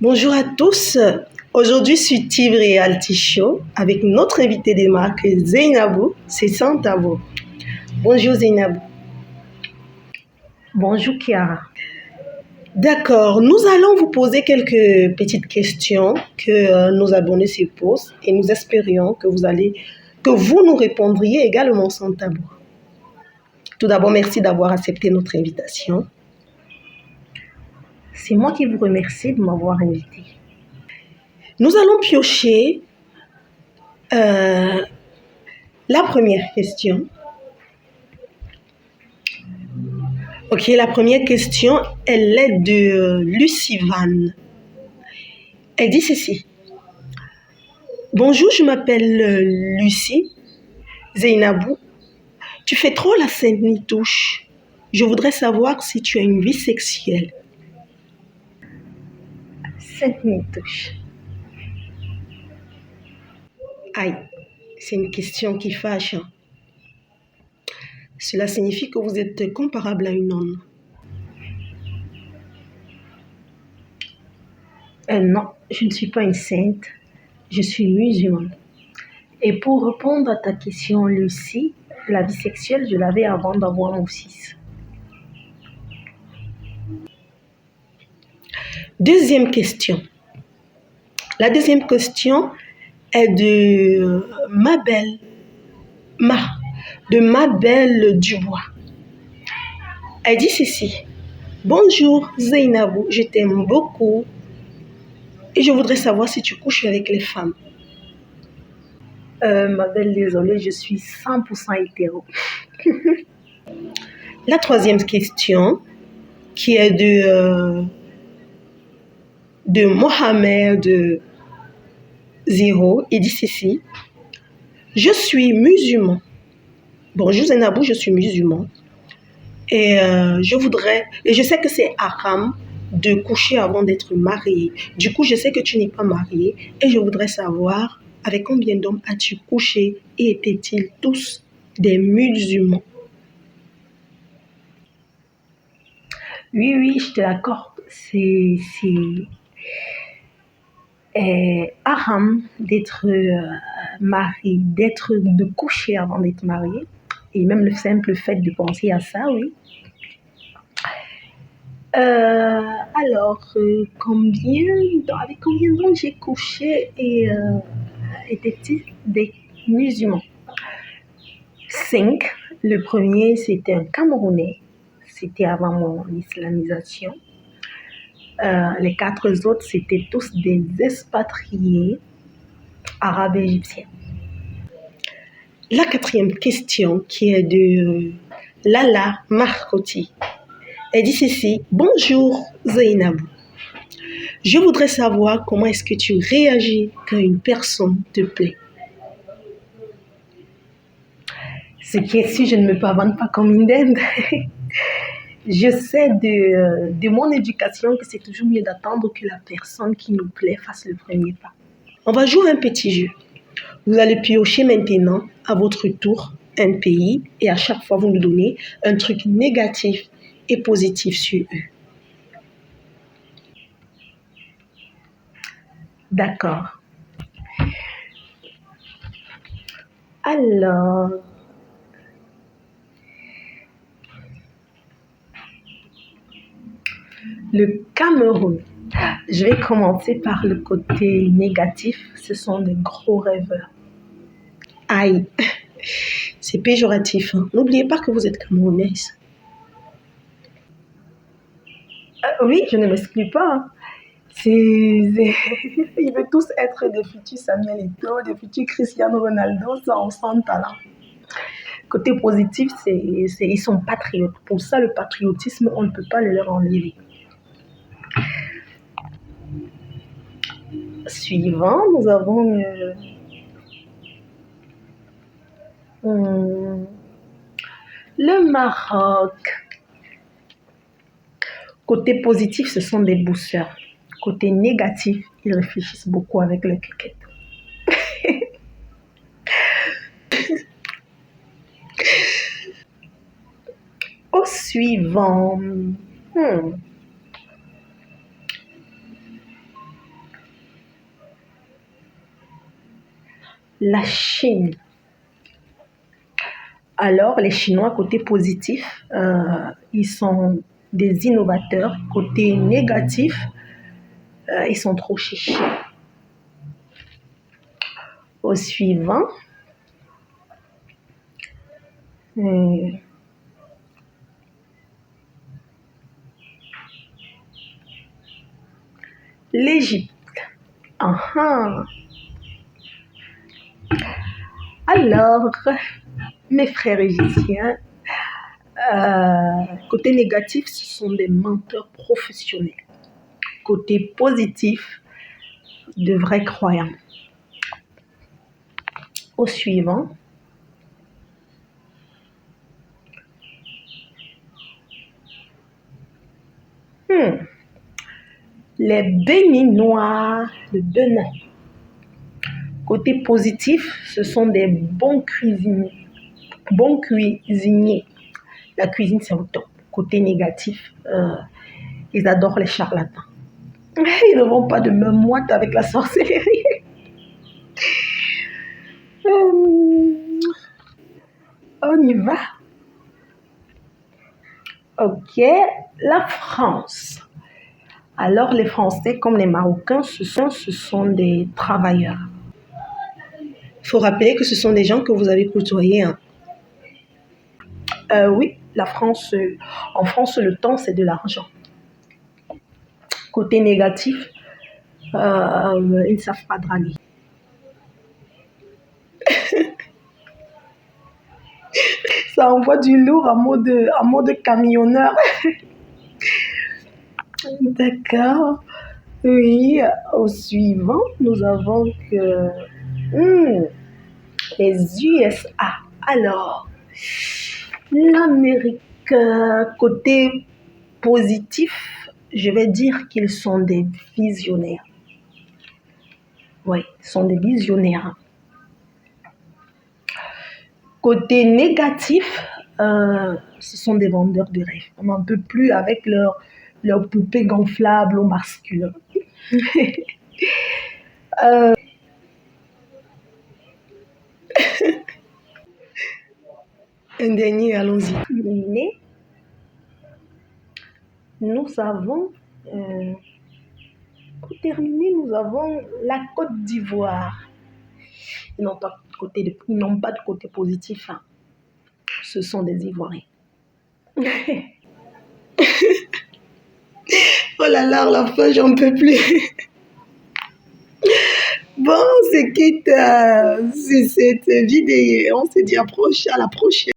Bonjour à tous. Aujourd'hui sur Tiv Reality Show avec notre invité des marques Zainabou, c'est sans tabou. Bonjour Zainabou. Bonjour Chiara. D'accord, nous allons vous poser quelques petites questions que nos abonnés se posent et nous espérions que vous nous répondriez également sans tabou. Tout d'abord, merci d'avoir accepté notre invitation. C'est moi qui vous remercie de m'avoir invité. Nous allons piocher la première question. Ok, la première question, elle est de Lucie Van. Elle dit ceci. Bonjour, je m'appelle Lucie Zainabou. Tu fais trop la sainte nitouche. Je voudrais savoir si tu as une vie sexuelle. Sainte nitouche. Aïe, c'est une question qui fâche. Cela signifie que vous êtes comparable à une nonne. Non, je ne suis pas une sainte. Je suis musulmane. Et pour répondre à ta question, Lucie, la vie sexuelle, je l'avais avant d'avoir mon fils. Deuxième question. La deuxième question est de Mabelle Dubois. Elle dit ceci. Bonjour Zainabou, je t'aime beaucoup et je voudrais savoir si tu couches avec les femmes. Ma belle, désolée, je suis 100% hétéro. La troisième question, qui est de Mohamed Zero, il dit ceci. Je suis musulman. Bonjour Zainabou, je suis musulman. Et je sais que c'est haram de coucher avant d'être marié. Du coup, je sais que tu n'es pas marié et je voudrais savoir avec combien d'hommes as-tu couché et étaient-ils tous des musulmans? Oui, je te l'accorde. C'est haram d'être marié, de coucher avant d'être marié. Et même le simple fait de penser à ça, oui. Avec combien d'hommes j'ai couché et étaient-ils des musulmans? 5. Le premier, c'était un Camerounais. C'était avant mon islamisation. Les 4 autres, c'était tous des expatriés arabes et égyptiens. La quatrième question, qui est de Lala Marcotti. Elle dit ceci. Bonjour Zainabou. Je voudrais savoir comment est-ce que tu réagis quand une personne te plaît. Ce qui est sûr, je ne me pavane pas comme une dinde. Je sais de mon éducation que c'est toujours mieux d'attendre que la personne qui nous plaît fasse le premier pas. On va jouer un petit jeu. Vous allez piocher maintenant à votre tour un pays et à chaque fois vous nous donnez un truc négatif et positif sur eux. D'accord. Alors, le Cameroun. Je vais commencer par le côté négatif. Ce sont des gros rêveurs. Aïe, c'est péjoratif. Hein. N'oubliez pas que vous êtes camerounaise. Oui, je ne m'exclus pas. Hein. Ils veulent tous être des futurs Samuel Eto'o, des futurs Cristiano Ronaldo sans talent. Côté positif, ils sont patriotes. Pour ça, le patriotisme, on ne peut pas le leur enlever. Suivant, nous avons le Maroc. Côté positif, ce sont des boosters. Côté négatif, ils réfléchissent beaucoup avec le cricket. Au suivant, la Chine. Alors, les Chinois, côté positif, ils sont des innovateurs. Côté négatif, ils sont trop chichis. Au suivant, l'Égypte. Alors, mes frères égyptiens, côté négatif, ce sont des menteurs professionnels. Côté positif, de vrais croyants. Au suivant, les Béninois, le Benin. Côté positif, ce sont des bons cuisiniers. La cuisine, c'est au top. Côté négatif, ils adorent les charlatans. Ils ne vont pas de même moite avec la sorcellerie. On y va. Ok, la France. Alors, les Français, comme les Marocains, ce sont des travailleurs. Il faut rappeler que ce sont des gens que vous avez côtoyés. Hein. Oui, en France, le temps, c'est de l'argent. Côté négatif, ils ne savent pas draguer. Ça envoie du lourd en mode camionneur. D'accord. Oui, au suivant, nous avons que les USA. Alors, l'Amérique, côté positif, je vais dire qu'ils sont des visionnaires. Oui, ils sont des visionnaires. Côté négatif, ce sont des vendeurs de rêves. On n'en peut plus avec leur poupée gonflable au masculin. Un dernier, allons-y. Mais nous avons, pour terminer, nous avons la Côte d'Ivoire. Ils n'ont pas de côté positif. Hein. Ce sont des Ivoiriens. Oh là là, la fin, j'en peux plus. Bon, on se quitte sur cette vidéo. On se dit à la prochaine.